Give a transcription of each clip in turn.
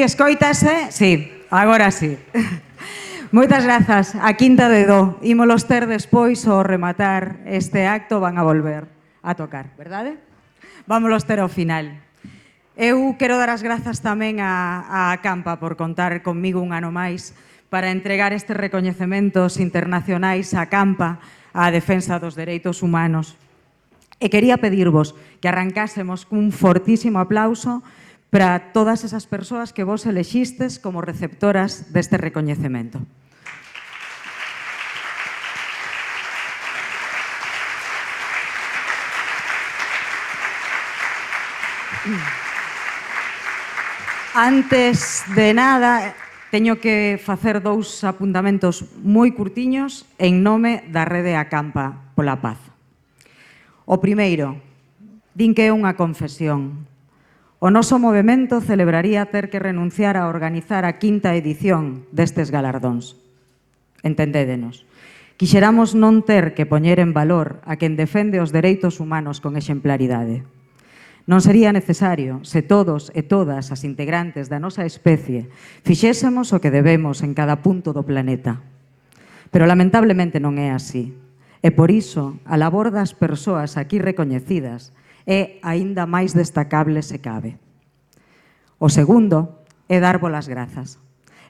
Si escoítase, sí, agora sí. Moitas grazas. A Quinta de Do. Ímolos ter despois ao rematar este acto, van a volver a tocar, verdade? Vámonos ter ao final. Eu quero dar as grazas tamén a Campa por contar comigo un ano máis para entregar estes recoñecementos internacionais a Campa, á defensa dos dereitos humanos. E quería pedirvos que arrancásemos cun fortísimo aplauso para todas esas persoas que vos elexistes como receptoras deste recoñecemento. Antes de nada, teño que facer dous apuntamentos moi curtiños en nome da Rede Acampa pola Paz. O primeiro, din que é unha confesión. O noso movemento celebraría ter que renunciar a organizar a quinta edición destes galardóns. Entendédenos. Quixeramos non ter que poñer en valor a quen defende os dereitos humanos con exemplaridade. Non sería necesario se todos e todas as integrantes da nosa especie fixésemos o que debemos en cada punto do planeta. Pero lamentablemente non é así. E por iso, a labor das persoas aquí recoñecidas é aínda máis destacable se cabe. O segundo é darvos as grazas.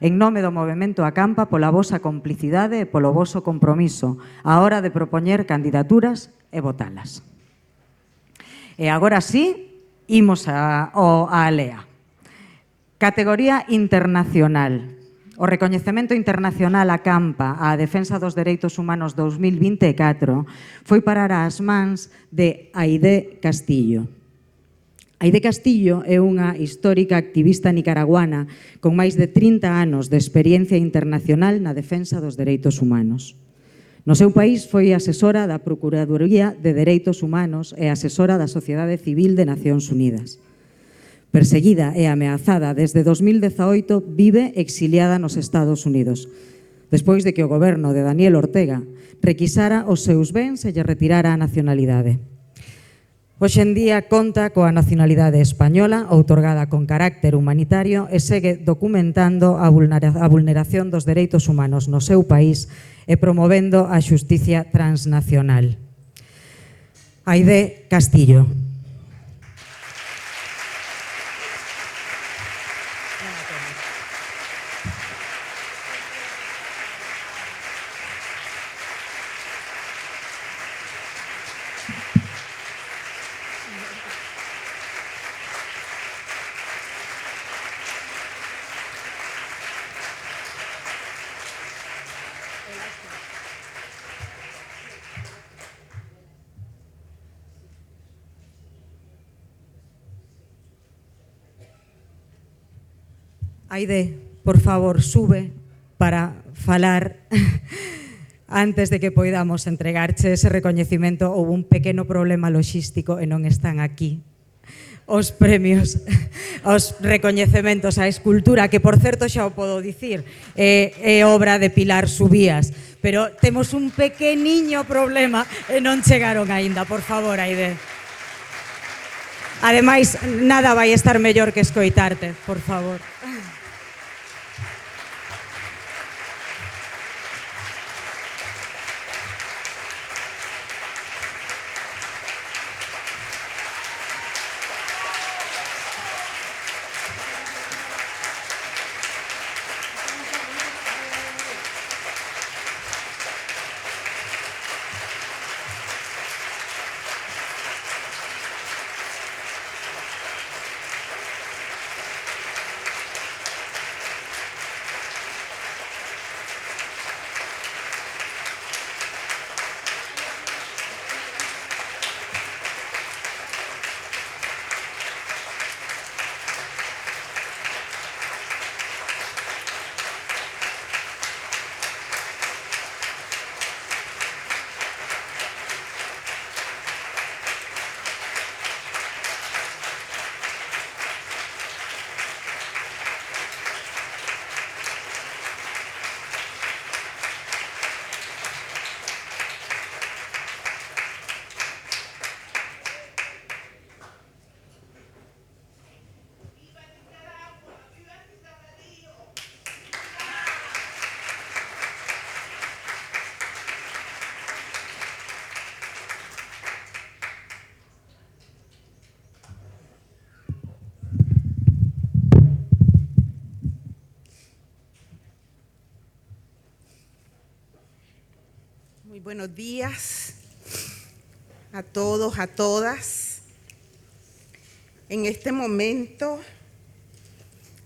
En nome do Movemento Acampa pola vosa complicidade e polo voso compromiso á hora de propoñer candidaturas e votalas. E agora sí, imos a Alea. Categoría internacional. O recoñecemento internacional a Campa á defensa dos dereitos humanos 2024 foi parar ás mans de Aide Castillo. Aide Castillo é unha histórica activista nicaraguana con máis de 30 anos de experiencia internacional na defensa dos dereitos humanos. No seu país foi asesora da Procuradoría de Dereitos Humanos e asesora da Sociedade Civil de Nacións Unidas. Perseguida e ameazada desde 2018, vive exiliada nos Estados Unidos, despois de que o goberno de Daniel Ortega requisara os seus bens e lle retirara a nacionalidade. Hoxe en día conta coa nacionalidade española, outorgada con carácter humanitario e segue documentando a vulneración dos dereitos humanos no seu país e promovendo a xusticia transnacional. Aide Castillo. Aide, por favor, sube para falar antes de que poidamos entregarche ese recoñecimento. Houve un pequeno problema logístico e non están aquí os premios, os recoñecementos á escultura, que, por certo, xa o podo dicir, é obra de Pilar Subías, pero temos un pequeniño problema e non chegaron aínda. Por favor, Aide. Ademais, nada vai estar mellor que escoitarte, por favor. Muy buenos días a todos, a todas. En este momento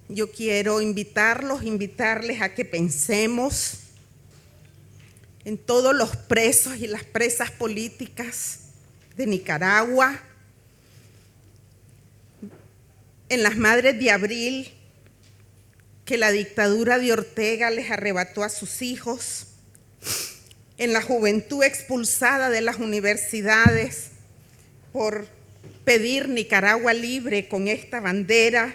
yo quiero invitarles a que pensemos en todos los presos y las presas políticas de Nicaragua, en las madres de abril que la dictadura de Ortega les arrebató a sus hijos, en la juventud expulsada de las universidades por pedir Nicaragua libre con esta bandera,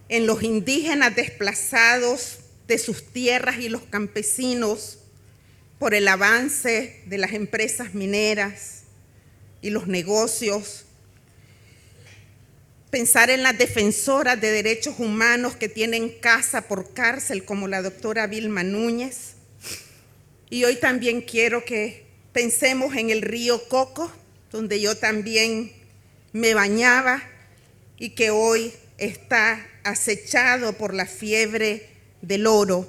en los indígenas desplazados de sus tierras y los campesinos por el avance de las empresas mineras y los negocios, pensar en las defensoras de derechos humanos que tienen casa por cárcel como la doctora Vilma Núñez. Y hoy también quiero que pensemos en el río Coco, donde yo también me bañaba y que hoy está acechado por la fiebre del oro.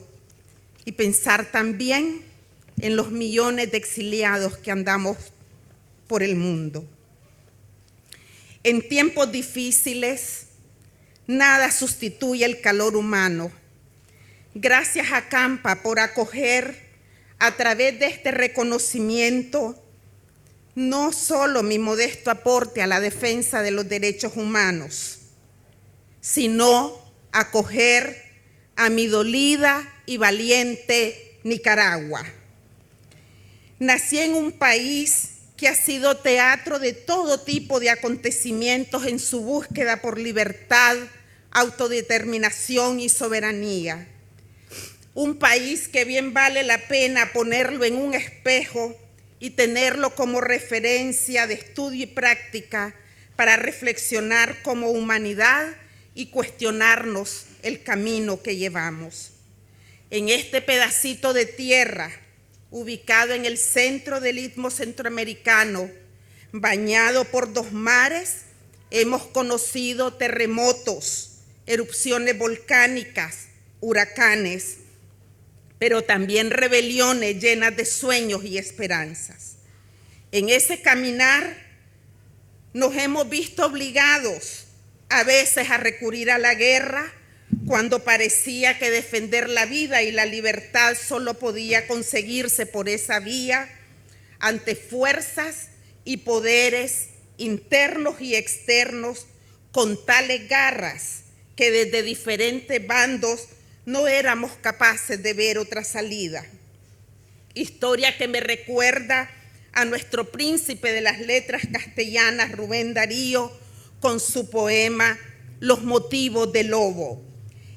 Y pensar también en los millones de exiliados que andamos por el mundo. En tiempos difíciles, nada sustituye el calor humano. Gracias a Campa por acoger a través de este reconocimiento no solo mi modesto aporte a la defensa de los derechos humanos, sino acoger a mi dolida y valiente Nicaragua. Nací en un país que ha sido teatro de todo tipo de acontecimientos en su búsqueda por libertad, autodeterminación y soberanía. Un país que bien vale la pena ponerlo en un espejo y tenerlo como referencia de estudio y práctica para reflexionar como humanidad y cuestionarnos el camino que llevamos. En este pedacito de tierra, ubicado en el centro del Istmo Centroamericano, bañado por 2 mares, hemos conocido terremotos, erupciones volcánicas, huracanes, pero también rebeliones llenas de sueños y esperanzas. En ese caminar nos hemos visto obligados a veces a recurrir a la guerra cuando parecía que defender la vida y la libertad solo podía conseguirse por esa vía ante fuerzas y poderes internos y externos con tales garras que desde diferentes bandos no éramos capaces de ver otra salida. Historia que me recuerda a nuestro príncipe de las letras castellanas, Rubén Darío, con su poema Los motivos del lobo,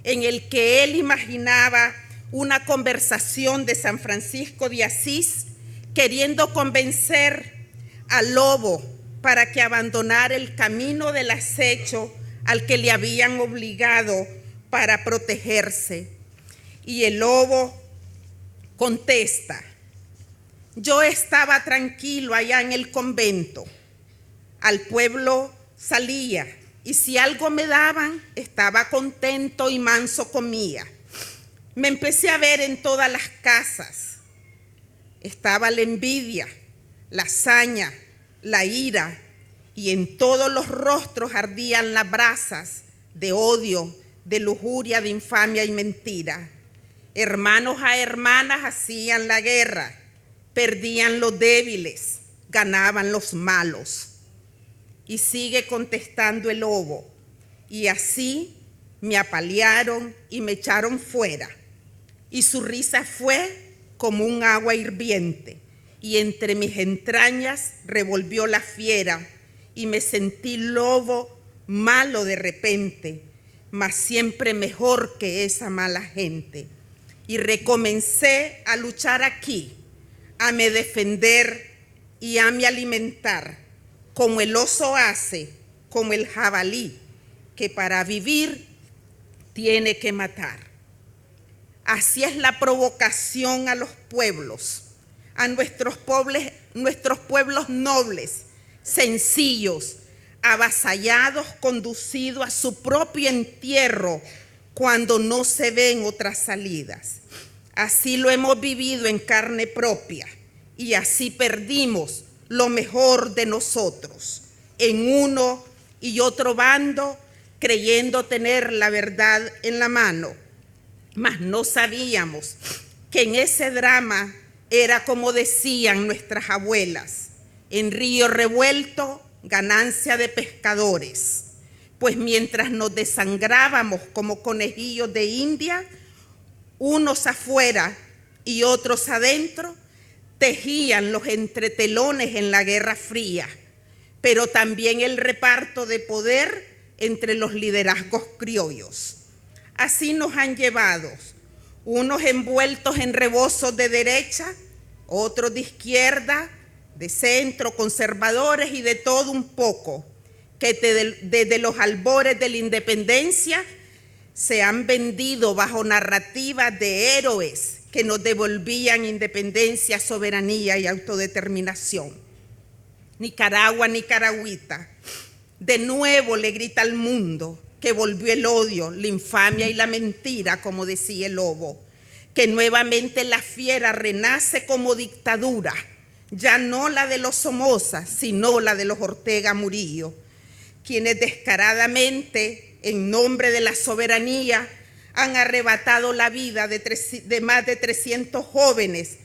en el que él imaginaba una conversación de San Francisco de Asís queriendo convencer al lobo para que abandonara el camino del acecho al que le habían obligado para protegerse. Y el lobo contesta: yo estaba tranquilo allá en el convento, al pueblo salía y si algo me daban, estaba contento y manso comía. Me empecé a ver en todas las casas. Estaba la envidia, la hazaña, la ira, y en todos los rostros ardían las brasas de odio, de lujuria, de infamia y mentira. Hermanos a hermanas hacían la guerra, perdían los débiles, ganaban los malos. Y sigue contestando el lobo: y así me apalearon y me echaron fuera. Y su risa fue como un agua hirviente, y entre mis entrañas revolvió la fiera, y me sentí lobo malo de repente, mas siempre mejor que esa mala gente. Y recomencé a luchar aquí, a me defender y a me alimentar, como el oso hace, como el jabalí, que para vivir tiene que matar. Así es la provocación a los pueblos, a nuestros pueblos nobles, sencillos, avasallados, conducidos a su propio entierro cuando no se ven otras salidas. Así lo hemos vivido en carne propia y así perdimos lo mejor de nosotros en uno y otro bando, creyendo tener la verdad en la mano. Mas no sabíamos que en ese drama era como decían nuestras abuelas: en río revuelto, ganancia de pescadores. Pues mientras nos desangrábamos como conejillos de India, unos afuera y otros adentro, tejían los entretelones en la Guerra Fría, pero también el reparto de poder entre los liderazgos criollos. Así nos han llevado, unos envueltos en rebozos de derecha, otros de izquierda, de centro, conservadores y de todo un poco, que desde los albores de la independencia se han vendido bajo narrativas de héroes que nos devolvían independencia, soberanía y autodeterminación. Nicaragua, nicaragüita, de nuevo le grita al mundo que volvió el odio, la infamia y la mentira, como decía el lobo, que nuevamente la fiera renace como dictadura, ya no la de los Somoza, sino la de los Ortega Murillo, quienes descaradamente, en nombre de la soberanía, han arrebatado la vida de más de 300 jóvenes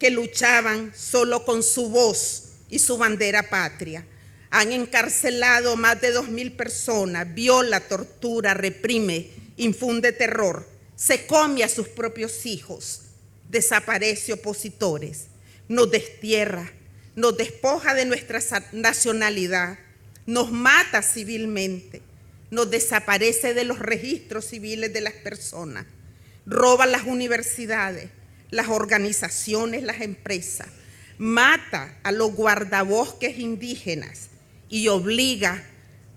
que luchaban solo con su voz y su bandera patria. Han encarcelado más de 2.000 personas, viola, tortura, reprime, infunde terror, se come a sus propios hijos, desaparece opositores, nos destierra, nos despoja de nuestra nacionalidad, nos mata civilmente, nos desaparece de los registros civiles de las personas, roba las universidades, las organizaciones, las empresas, mata a los guardabosques indígenas y obliga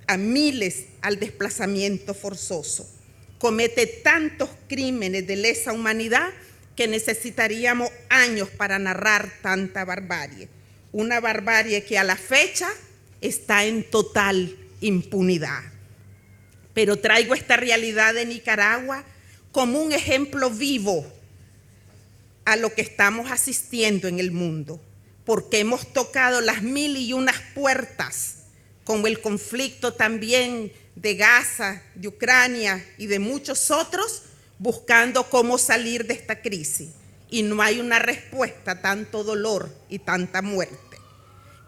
a miles al desplazamiento forzoso. Comete tantos crímenes de lesa humanidad que necesitaríamos años para narrar tanta barbarie. Una barbarie que a la fecha está en total impunidad. Pero traigo esta realidad de Nicaragua como un ejemplo vivo a lo que estamos asistiendo en el mundo, porque hemos tocado las 1001 puertas, como el conflicto también de Gaza, de Ucrania y de muchos otros, buscando cómo salir de esta crisis. Y no hay una respuesta a tanto dolor y tanta muerte.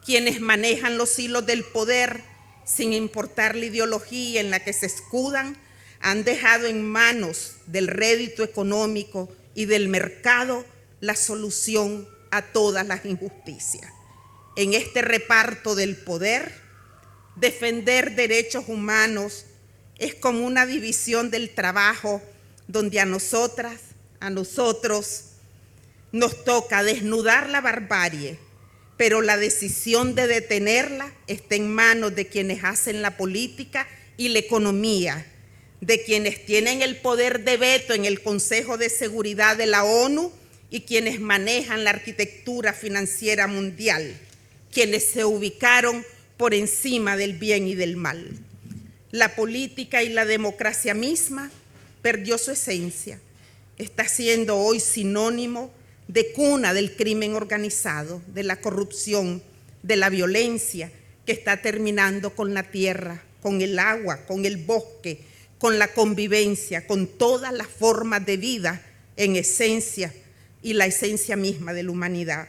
Quienes manejan los hilos del poder, sin importar la ideología en la que se escudan, han dejado en manos del rédito económico y del mercado la solución a todas las injusticias. En este reparto del poder, defender derechos humanos es como una división del trabajo donde a nosotras, a nosotros, nos toca desnudar la barbarie, pero la decisión de detenerla está en manos de quienes hacen la política y la economía, de quienes tienen el poder de veto en el Consejo de Seguridad de la ONU y quienes manejan la arquitectura financiera mundial, quienes se ubicaron por encima del bien y del mal. La política y la democracia misma perdió su esencia. Está siendo hoy sinónimo de cuna del crimen organizado, de la corrupción, de la violencia que está terminando con la tierra, con el agua, con el bosque, con la convivencia, con todas las formas de vida en esencia y la esencia misma de la humanidad.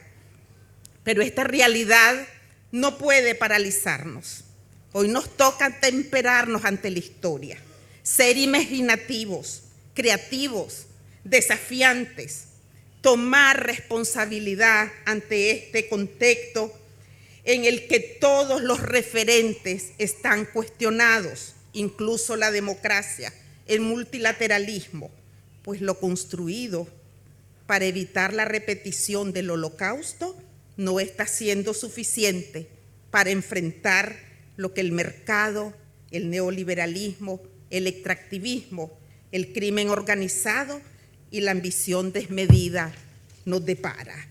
Pero esta realidad no puede paralizarnos. Hoy nos toca temperarnos ante la historia, ser imaginativos, creativos, desafiantes, tomar responsabilidad ante este contexto en el que todos los referentes están cuestionados, incluso la democracia, el multilateralismo, pues lo construido para evitar la repetición del Holocausto no está siendo suficiente para enfrentar lo que el mercado, el neoliberalismo, el extractivismo, el crimen organizado y la ambición desmedida nos depara.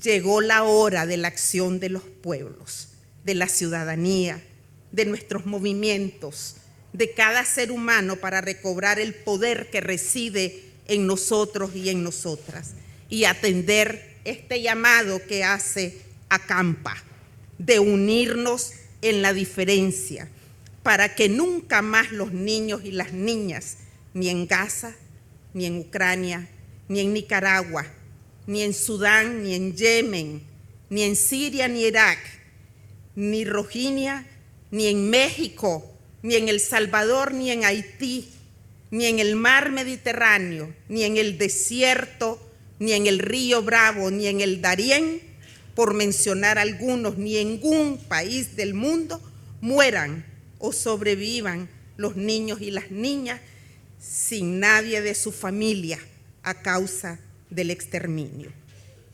Llegó la hora de la acción de los pueblos, de la ciudadanía, de nuestros movimientos, de cada ser humano para recobrar el poder que reside en nosotros y en nosotras y atender este llamado que hace Acampa, de unirnos en la diferencia para que nunca más los niños y las niñas, ni en Gaza, ni en Ucrania, ni en Nicaragua, ni en Sudán, ni en Yemen, ni en Siria, ni Irak, ni Rohingya, ni en México, ni en El Salvador, ni en Haití, ni en el mar Mediterráneo, ni en el desierto, ni en el río Bravo, ni en el Darién, por mencionar algunos, ni en ningún país del mundo mueran o sobrevivan los niños y las niñas sin nadie de su familia a causa del exterminio.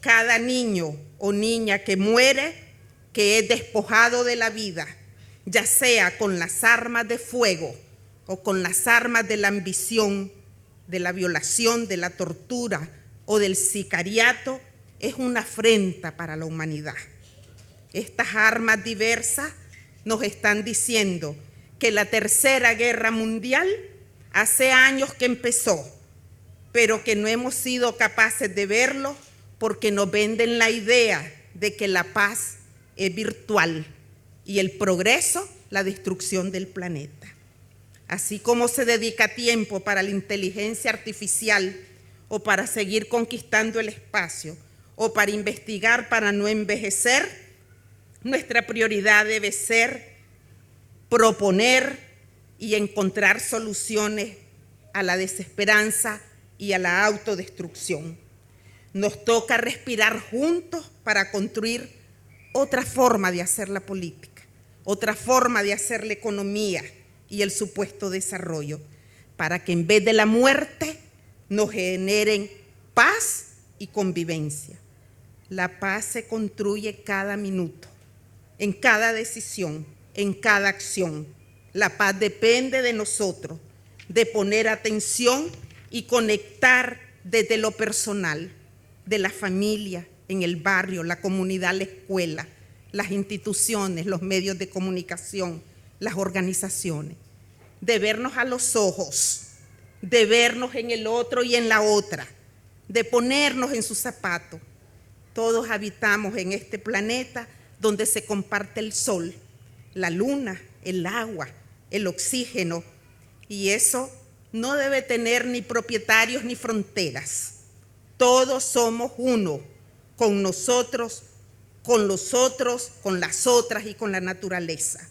Cada niño o niña que muere, que es despojado de la vida, ya sea con las armas de fuego o con las armas de la ambición, de la violación, de la tortura o del sicariato, es una afrenta para la humanidad. Estas armas diversas nos están diciendo que la Tercera Guerra Mundial hace años que empezó, pero que no hemos sido capaces de verlo porque nos venden la idea de que la paz es virtual y el progreso, la destrucción del planeta. Así como se dedica tiempo para la inteligencia artificial o para seguir conquistando el espacio o para investigar para no envejecer, nuestra prioridad debe ser proponer y encontrar soluciones a la desesperanza y a la autodestrucción. Nos toca respirar juntos para construir otra forma de hacer la política, otra forma de hacer la economía y el supuesto desarrollo, para que en vez de la muerte nos generen paz y convivencia. La paz se construye cada minuto, en cada decisión, en cada acción. La paz depende de nosotros, de poner atención y conectar desde lo personal, de la familia, en el barrio, la comunidad, la escuela, las instituciones, los medios de comunicación, las organizaciones, de vernos a los ojos, de vernos en el otro y en la otra, de ponernos en sus zapatos. Todos habitamos en este planeta donde se comparte el sol, la luna, el agua, el oxígeno, y eso no debe tener ni propietarios ni fronteras. Todos somos uno, con nosotros, con los otros, con las otras y con la naturaleza.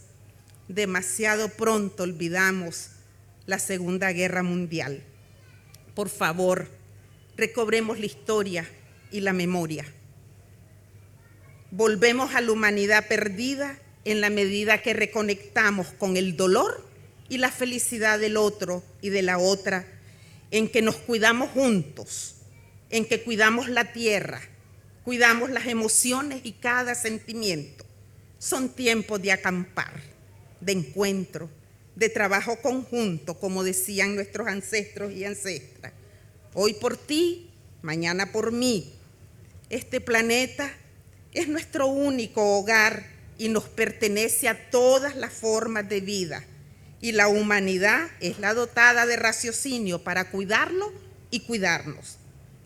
Demasiado pronto olvidamos la Segunda Guerra Mundial. Por favor, recobremos la historia y la memoria. Volvemos a la humanidad perdida en la medida que reconectamos con el dolor y la felicidad del otro y de la otra, en que nos cuidamos juntos, en que cuidamos la tierra, cuidamos las emociones y cada sentimiento. Son tiempos de acampar, de encuentro, de trabajo conjunto, como decían nuestros ancestros y ancestras. Hoy por ti, mañana por mí. Este planeta es nuestro único hogar y nos pertenece a todas las formas de vida. Y la humanidad es la dotada de raciocinio para cuidarlo y cuidarnos.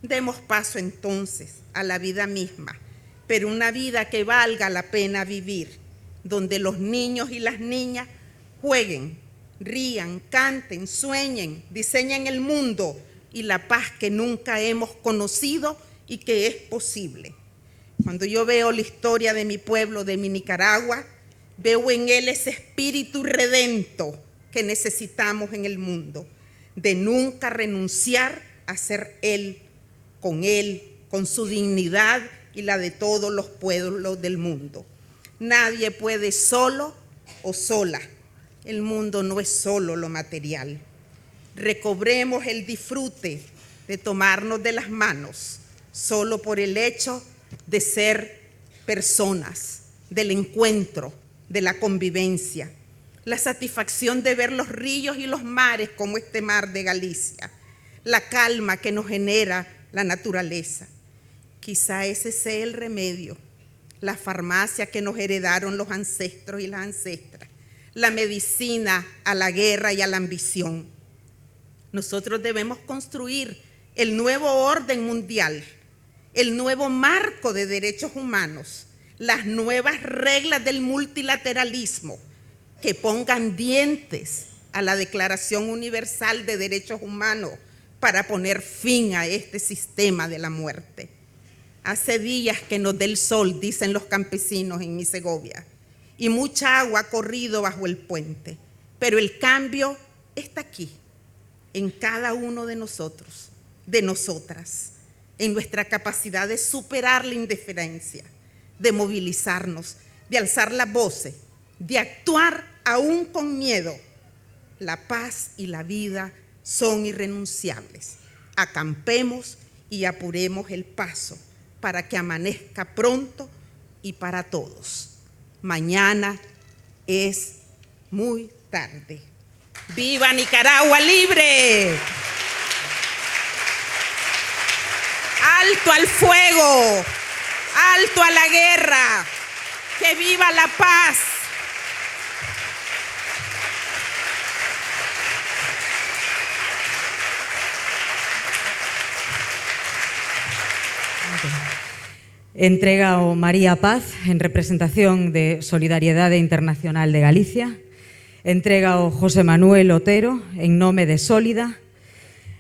Demos paso entonces a la vida misma, pero una vida que valga la pena vivir, donde los niños y las niñas jueguen, rían, canten, sueñen, diseñen el mundo y la paz que nunca hemos conocido y que es posible. Cuando yo veo la historia de mi pueblo, de mi Nicaragua, veo en él ese espíritu redento que necesitamos en el mundo, de nunca renunciar a ser él, con su dignidad y la de todos los pueblos del mundo. Nadie puede solo o sola. El mundo no es solo lo material. Recobremos el disfrute de tomarnos de las manos solo por el hecho de ser personas, del encuentro, de la convivencia, la satisfacción de ver los ríos y los mares como este mar de Galicia, la calma que nos genera la naturaleza. Quizá ese sea el remedio, la farmacia que nos heredaron los ancestros y las ancestras, la medicina a la guerra y a la ambición. Nosotros debemos construir el nuevo orden mundial, el nuevo marco de derechos humanos, las nuevas reglas del multilateralismo que pongan dientes a la Declaración Universal de Derechos Humanos para poner fin a este sistema de la muerte. Hace días que nos dé el sol, dicen los campesinos en mi Segovia, y mucha agua ha corrido bajo el puente, pero el cambio está aquí, en cada uno de nosotros, de nosotras, en nuestra capacidad de superar la indiferencia, de movilizarnos, de alzar las voces, de actuar aún con miedo. La paz y la vida son irrenunciables. Acampemos y apuremos el paso para que amanezca pronto y para todos. Mañana es muy tarde. ¡Viva Nicaragua libre! ¡Alto al fuego! ¡Alto a la guerra! ¡Que viva la paz! Entrega o María Paz en representación de Solidariedade Internacional de Galicia. Entrega o José Manuel Otero en nome de Sólida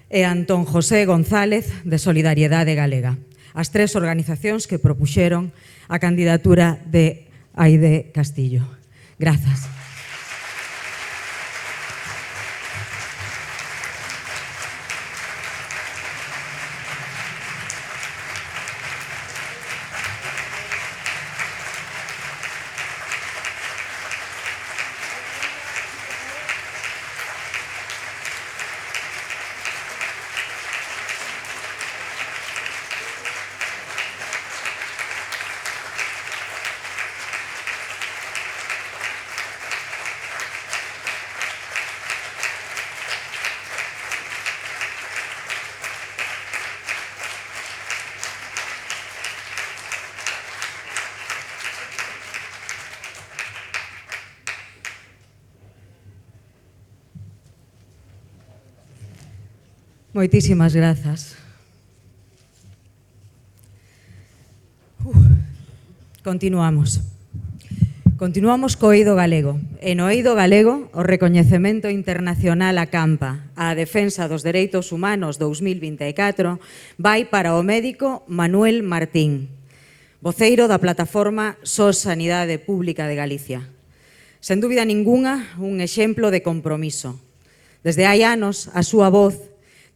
e Antón José González de Solidariedade Galega. As tres organizacións que propuxeron a candidatura de Aide Castillo. Grazas. Moitísimas grazas. Continuamos. Continuamos co eido galego. E no eido galego, o recoñecemento internacional a Campa á defensa dos dereitos humanos 2024 vai para o médico Manuel Martín, voceiro da plataforma SOS Sanidade Pública de Galicia. Sen dúbida ningunha, un exemplo de compromiso. Desde hai anos, a súa voz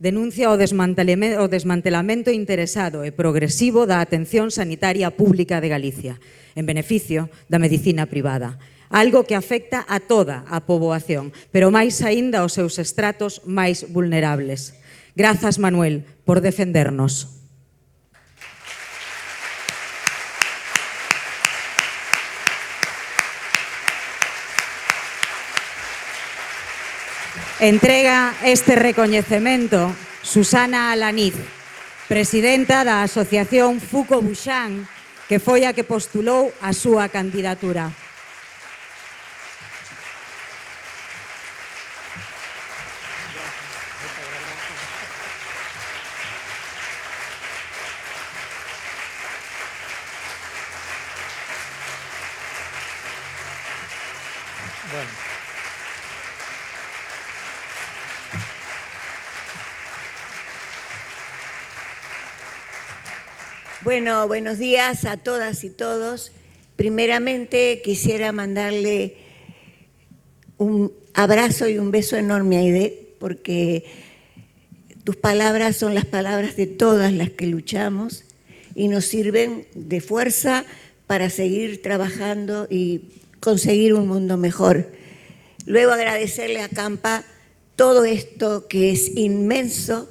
denuncia o desmantelamento interesado e progresivo da atención sanitaria pública de Galicia, en beneficio da medicina privada. Algo que afecta a toda a poboación, pero máis aínda aos seus estratos máis vulnerables. Grazas, Manuel, por defendernos. Entrega este recoñecemento Susana Alaniz, presidenta da Asociación Fuco Buxán, que foi a que postulou a súa candidatura. Bueno, buenos días a todas y todos. Primeramente quisiera mandarle un abrazo y un beso enorme a Aide, porque tus palabras son las palabras de todas las que luchamos y nos sirven de fuerza para seguir trabajando y conseguir un mundo mejor. Luego agradecerle a Campa todo esto que es inmenso.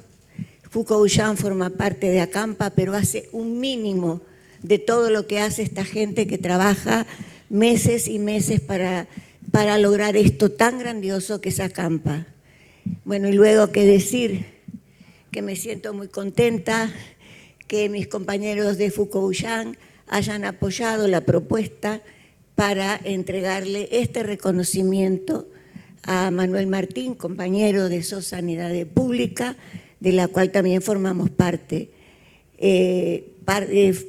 Fuco Buxán forma parte de Acampa, pero hace un mínimo de todo lo que hace esta gente que trabaja meses y meses para lograr esto tan grandioso que es Acampa. Bueno, y luego que decir que me siento muy contenta que mis compañeros de Fuco Buxán hayan apoyado la propuesta para entregarle este reconocimiento a Manuel Martín, compañero de SOS Sanidade Pública, de la cual también formamos parte.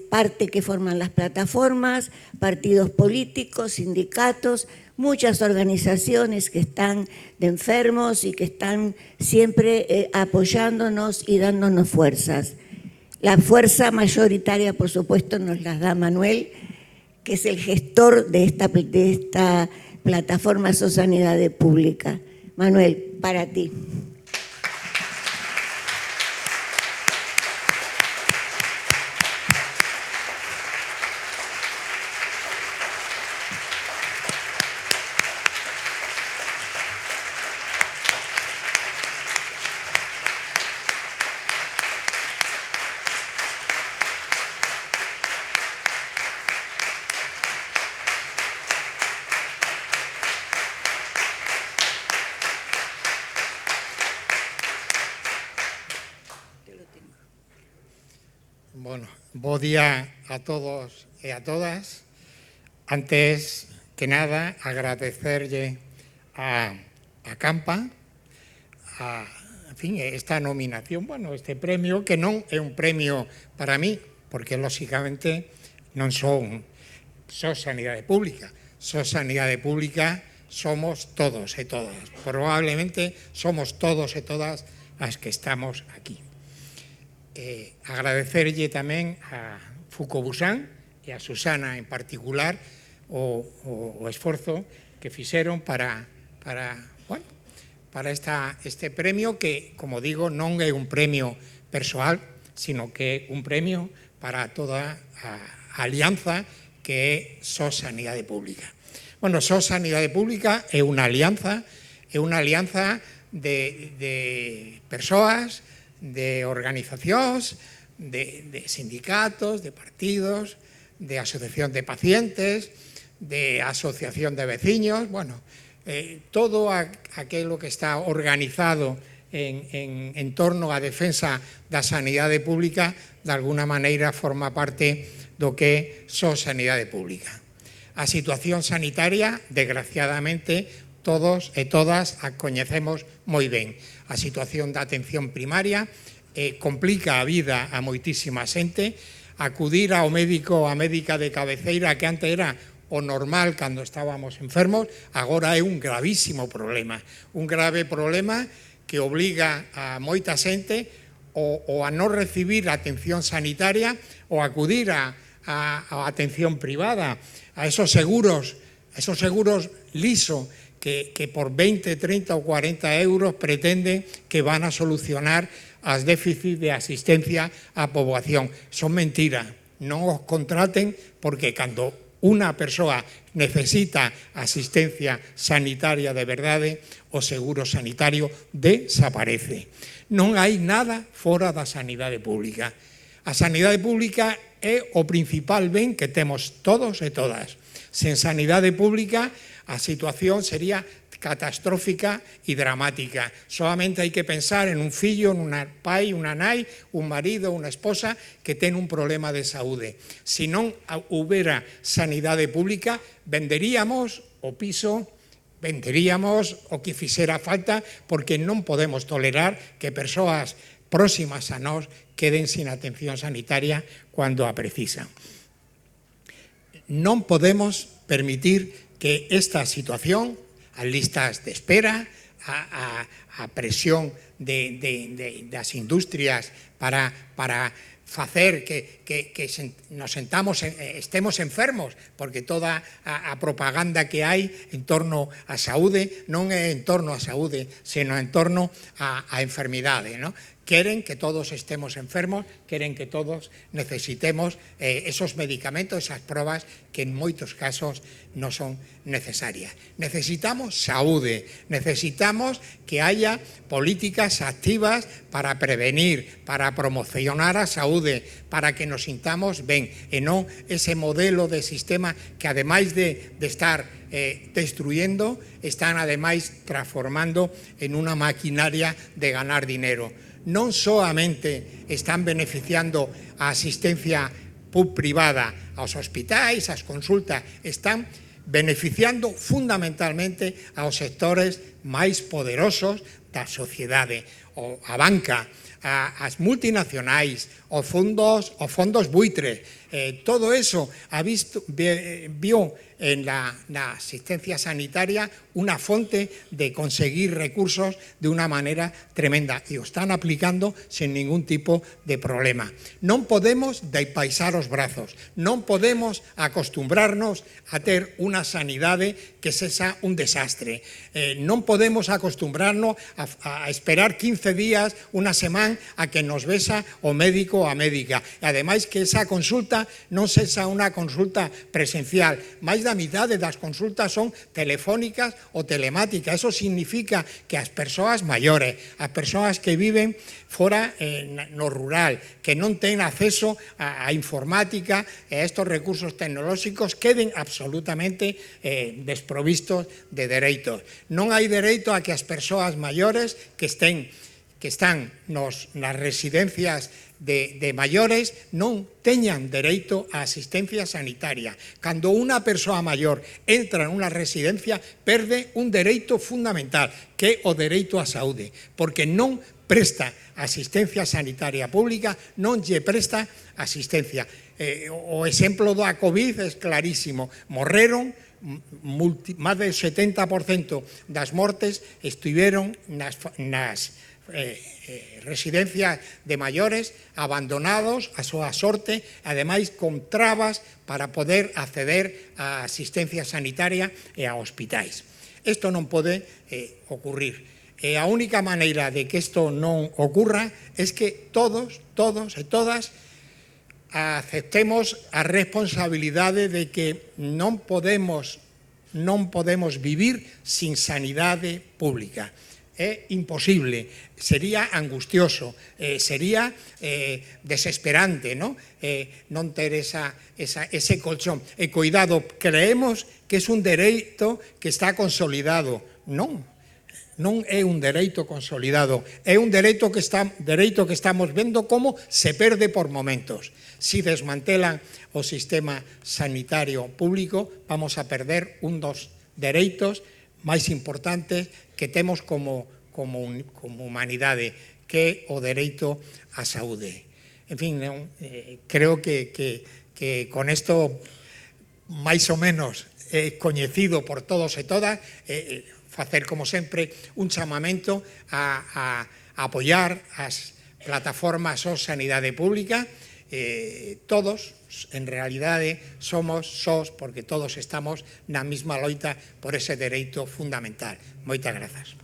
Parte que forman las plataformas, partidos políticos, sindicatos, muchas organizaciones que están de enfermos y que están siempre apoyándonos y dándonos fuerzas. La fuerza mayoritaria, por supuesto, nos las da Manuel, que es el gestor de esta plataforma SOS Sanidade Pública. Manuel, para ti. Bueno, bo día a todos e a todas. Antes que nada, agradecerlle a Campa en fin, esta nominación, bueno, este premio, que non é un premio para mí, porque, lóxicamente, non son SOS Sanidade Pública. SOS Sanidade Pública somos todos e todas. Probablemente somos todos e todas as que estamos aquí. Agradecerlle tamén a Fuco Buxán e a Susana en particular o esforzo que fixeron para este premio que, como digo, non é un premio persoal, sino que é un premio para toda a alianza que é SOS Sanidade Pública. Bueno, SOS Sanidade Pública é unha alianza de persoas, de organizacións, de sindicatos, de partidos, de asociación de pacientes, de asociación de veciños, bueno, todo aquilo que está organizado en torno á defensa da sanidade pública, de alguna maneira forma parte do que SOS Sanidade Pública. A situación sanitaria, desgraciadamente, todos e todas a coñecemos moi ben. A situación da atención primaria complica a vida a moitísima xente. Acudir ao médico, a médica de cabeceira, que antes era o normal cando estábamos enfermos, agora é un gravísimo problema. Un grave problema que obliga a moita xente ou a non recibir atención sanitaria ou acudir a atención privada, a esos seguros liso que por 20, 30 ou 40 euros pretenden que van a solucionar as déficits de asistencia á poboación. Son mentira, non os contraten, porque cando unha persoa necesita asistencia sanitaria de verdade, o seguro sanitario desaparece. Non hai nada fora da sanidade pública. A sanidade pública é o principal ben que temos todos e todas. Sen sanidade pública, a situación sería catastrófica e dramática. Solamente hai que pensar en un fillo, en un pai, unha nai, un marido, unha esposa que ten un problema de saúde. Se non houbera sanidade pública, venderíamos o piso, venderíamos o que fixera falta, porque non podemos tolerar que persoas próximas a nós queden sin atención sanitaria cando a precisan. Non podemos permitir que esta situación, as listas de espera, a presión das industrias para facer que nos estemos enfermos, porque toda a propaganda que hai en torno á saúde non é en torno á saúde, senón en torno á enfermidade, non? Queren que todos estemos enfermos, queren que todos necesitemos esos medicamentos, esas probas que en moitos casos non son necesarias. Necesitamos saúde, necesitamos que haya políticas activas para prevenir, para promocionar a saúde, para que nos sintamos ben, e non ese modelo de sistema que, ademais de estar destruyendo, están ademais transformando en unha maquinaria de ganar dinero. Non solamente están beneficiando a asistencia privada, aos hospitais, ás consultas, están beneficiando fundamentalmente aos sectores máis poderosos da sociedade, a banca, as multinacionais, os fondos buitres. Todo eso vio en la asistencia sanitaria una fonte de conseguir recursos de una manera tremenda, e o están aplicando sin ningún tipo de problema. Non podemos depaisar os brazos, non podemos acostumbrarnos a ter unha sanidade que sexa un desastre. Non podemos acostumbrarnos a esperar 15 días, unha semana, a que nos vexa o médico ou a médica. E ademais que esa consulta non sexa unha consulta presencial. Mais da mitade das consultas son telefónicas ou telemáticas. Eso significa que as persoas maiores, as persoas que viven fora no rural, que non ten acceso a informática e a estos recursos tecnolóxicos, queden absolutamente desprovistos de dereitos. Non hai dereito a que as persoas maiores que están nas residencias de maiores non teñan dereito a asistencia sanitaria. Cando unha persoa maior entra nunha residencia, perde un dereito fundamental, que é o dereito á saúde, porque non presta asistencia sanitaria pública, non lle presta asistencia. O exemplo da COVID é clarísimo. Morreron, máis del 70% das mortes estiveron nas residencias de maiores, abandonados a súa sorte, ademais con trabas para poder acceder á asistencia sanitaria e a hospitais. Isto non pode ocurrir. E a única maneira de que isto non ocurra é que todos e todas aceptemos a responsabilidade de que non podemos vivir sin sanidade pública. É imposible, sería angustioso, sería desesperante, non ter ese colchón. E cuidado, creemos que é un dereito que está consolidado. Non é un dereito consolidado, é un dereito que estamos vendo como se perde por momentos. Si desmantelan o sistema sanitario público, vamos a perder un dos dereitos máis importantes que temos como humanidade, que é o dereito á saúde. En fin, creo que con isto máis ou menos coñecido por todos e todas, facer, como sempre, un chamamento a apoiar as plataformas o sanidade pública. Todos, en realidade, somos sós porque todos estamos na mesma loita por ese dereito fundamental. Moitas grazas.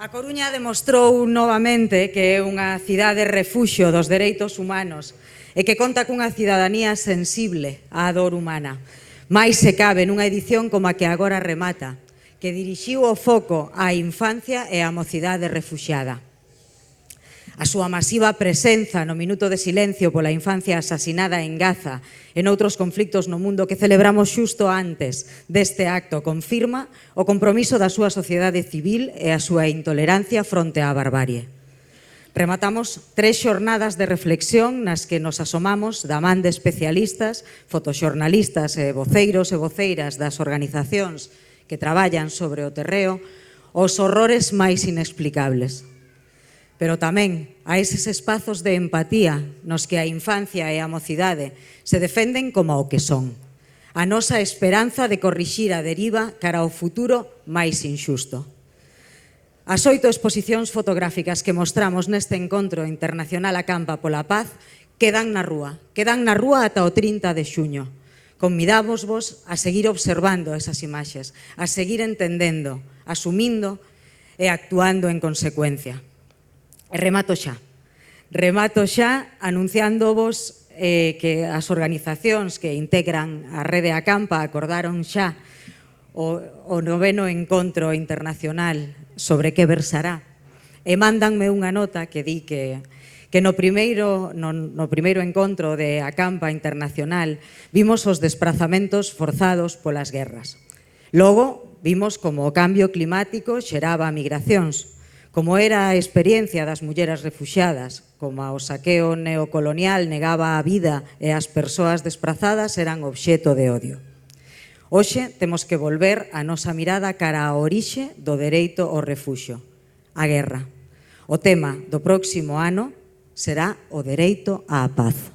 A Coruña demostrou novamente que é unha cidade refuxio dos dereitos humanos e que conta cunha cidadanía sensible á dor humana. Mais se cabe nunha edición como a que agora remata, que dirixiu o foco á infancia e á mocidade refuxiada. A súa masiva presenza no minuto de silencio pola infancia asasinada en Gaza e noutros conflictos no mundo que celebramos xusto antes deste acto confirma o compromiso da súa sociedade civil e a súa intolerancia fronte á barbarie. Rematamos 3 xornadas de reflexión nas que nos asomamos da man de especialistas, fotoxornalistas e voceiros e voceiras das organizacións que traballan sobre o terreo os horrores máis inexplicables. Pero tamén a eses espazos de empatía nos que a infancia e a mocidade se defenden como o que son. A nosa esperanza de corrixir a deriva cara ao futuro máis inxusto. As 8 exposicións fotográficas que mostramos neste encontro internacional Acampa pola Paz quedan na rúa ata o 30 de xuño. Convidávosvos a seguir observando esas imaxes, a seguir entendendo, asumindo e actuando en consecuencia. E remato xa anunciándovos que as organizacións que integran a Rede Acampa acordaron xa o 9º encontro internacional sobre que versará e mándanme unha nota que di que no primeiro encontro de Acampa internacional vimos os desprazamentos forzados polas guerras. Logo vimos como o cambio climático xeraba migracións, como era a experiencia das mulleres refuxiadas, como o saqueo neocolonial negaba a vida e as persoas desprazadas eran obxeto de odio. Hoxe temos que volver a nosa mirada cara á orixe do dereito ao refuxio, a guerra. O tema do próximo ano será o dereito á paz.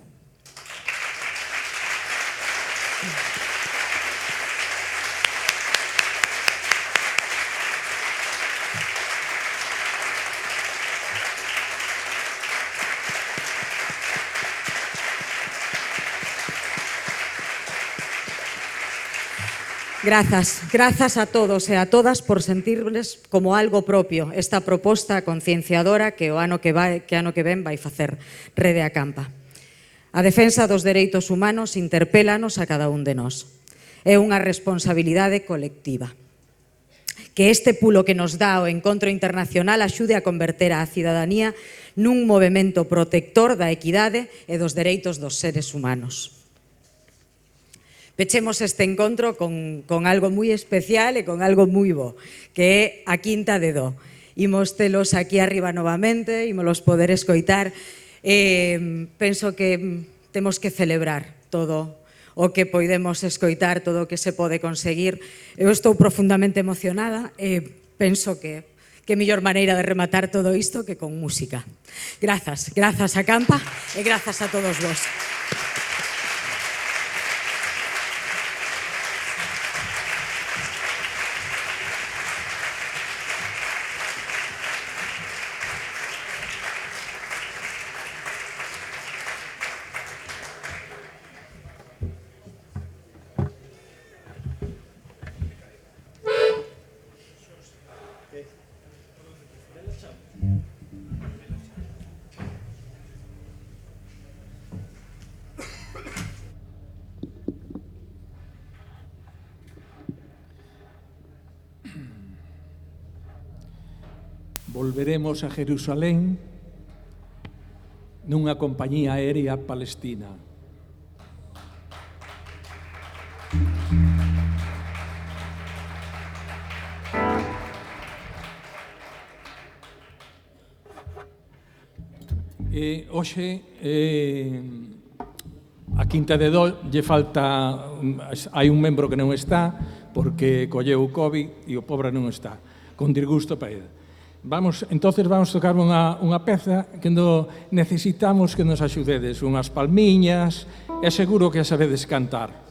Grazas a todos e a todas por sentirles como algo propio esta proposta concienciadora que o ano que ven vai facer Rede Acampa. A defensa dos dereitos humanos interpélanos a cada un de nós. É unha responsabilidade colectiva. Que este pulo que nos dá o encontro internacional axude a converter a cidadanía nun movemento protector da equidade e dos dereitos dos seres humanos. Pechemos este encontro con algo moi especial e con algo moi bo, que é a Quinta de Dó. Imos telos aquí arriba novamente, imos poder escoitar. Penso que temos que celebrar todo o que poidemos escoitar, todo o que se pode conseguir. Eu estou profundamente emocionada e penso que mellor maneira de rematar todo isto que con música. Grazas Acampa e grazas a todos vos. volveremos a Jerusalén nunha compañía aérea palestina. Hoxe a Quinta de Dol lle falta, hai un membro que non está porque colleu o COVID e o pobre non está, con disgusto para ele. Entonces vamos tocar unha peza que necesitamos que nos axudedes, unhas palmiñas, e seguro que a sabedes cantar.